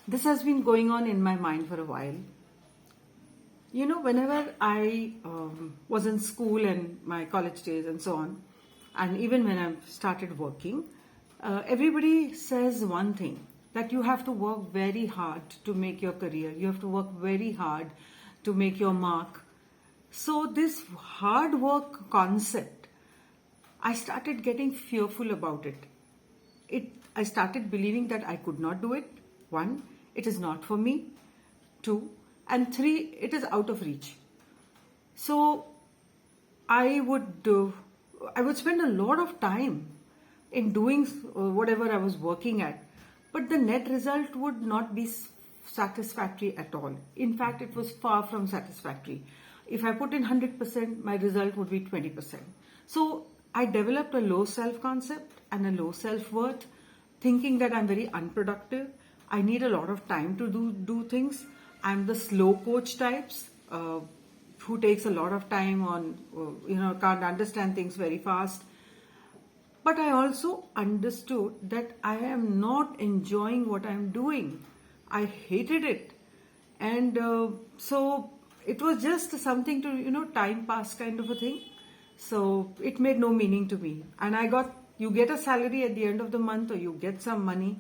This has been going on in my mind for a while. You know, whenever I was in school and my college days and so on, and even when I started working, everybody says one thing, that you have to work very hard to make your career. You have to work very hard to make your mark. So this hard work concept, I started getting fearful about it. I started believing that I could not do it. One, it is not for me. Two, and three, it is out of reach. So I would spend a lot of time in doing whatever I was working at, but the net result would not be satisfactory at all. In fact, it was far from satisfactory. If I put in 100%, my result would be 20%. So I developed a low self-concept and a low self-worth, thinking that I'm very unproductive. I need a lot of time to do things. I'm the slow coach types who takes a lot of time on, can't understand things very fast. But I also understood that I am not enjoying what I'm doing. I hated it. And so it was just something to, time pass kind of a thing. So it made no meaning to me. And you get a salary at the end of the month, or you get some money,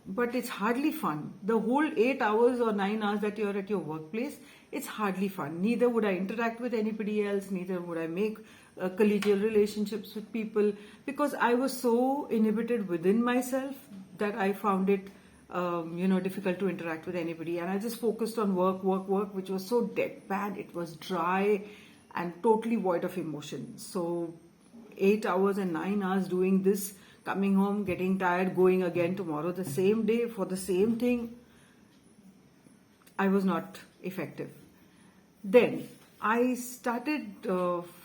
but it's hardly fun. The whole 8 hours or 9 hours that you're at your workplace, it's hardly fun. Neither would I interact with anybody else, neither would I make collegial relationships with people, because I was so inhibited within myself that I found it difficult to interact with anybody. And I just focused on work, which was so deadpan. It was dry and totally void of emotion. So 8 hours and 9 hours doing this, coming home, getting tired, going again tomorrow, the same day for the same thing, I was not effective. Then I started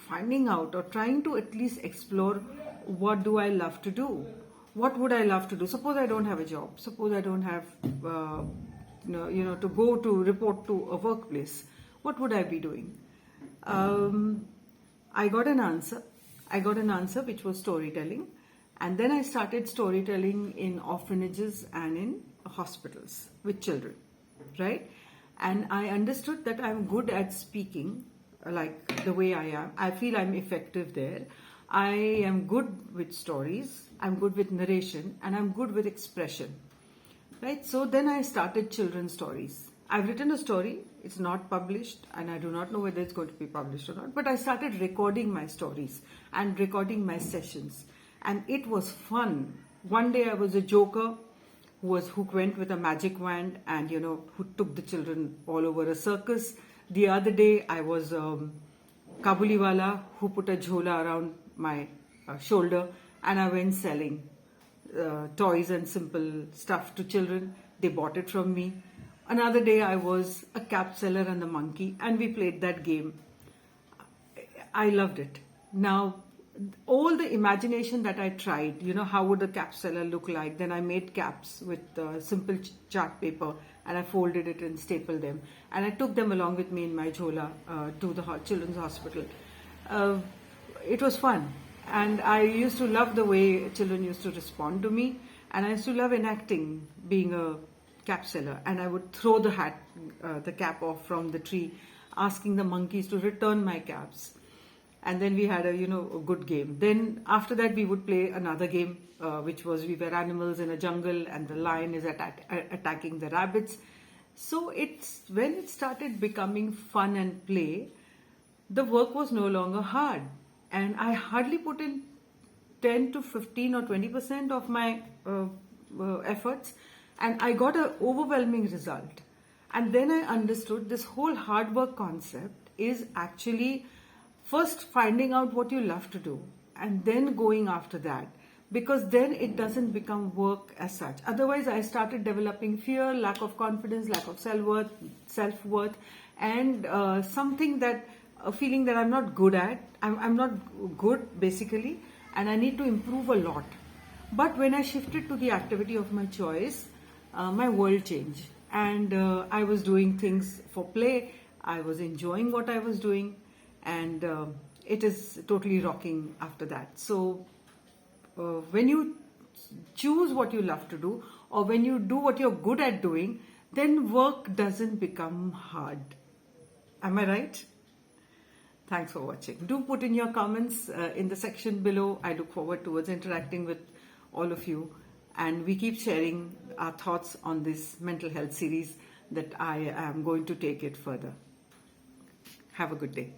finding out, or trying to at least explore, what do I love to do? What would I love to do? Suppose I don't have a job. Suppose I don't have, to go to report to a workplace. What would I be doing? I got an answer. Which was storytelling. And then I started storytelling in orphanages and in hospitals with children, right? And I understood that I'm good at speaking, like the way I am. I feel I'm effective there. I am good with stories, I'm good with narration, and I'm good with expression, right? So then I started children's stories. I've written a story, it's not published, and I do not know whether it's going to be published or not, but I started recording my stories and recording my sessions. And it was fun. One day I was a joker who went with a magic wand and, who took the children all over a circus. The other day I was Kabuliwala who put a jhola around my shoulder, and I went selling toys and simple stuff to children. They bought it from me. Another day I was a cap seller and the monkey, and we played that game. I loved it. Now, all the imagination that I tried, how would a cap seller look like? Then I made caps with simple chart paper, and I folded it and stapled them. And I took them along with me in my jhola to the children's hospital. It was fun. And I used to love the way children used to respond to me. And I used to love enacting being a cap seller. And I would throw the cap off from the tree, asking the monkeys to return my caps. And then we had a good game. Then after that we would play another game, which was we were animals in a jungle and the lion is attacking the rabbits. So when it started becoming fun and play, the work was no longer hard. And I hardly put in 10 to 15 or 20% of my efforts, and I got an overwhelming result. And then I understood this whole hard work concept is actually first finding out what you love to do and then going after that, because then it doesn't become work as such. Otherwise, I started developing fear, lack of confidence, lack of self-worth, and a feeling that I'm not good at. I'm not good basically, and I need to improve a lot. But when I shifted to the activity of my choice, my world changed, and I was doing things for play. I was enjoying what I was doing, and it is totally rocking after that. So when you choose what you love to do, or when you do what you're good at doing, then work doesn't become hard. Am I right? Thanks for watching. Do put in your comments in the section below. I look forward towards interacting with all of you, and we keep sharing our thoughts on this mental health series that I am going to take it further. Have a good day.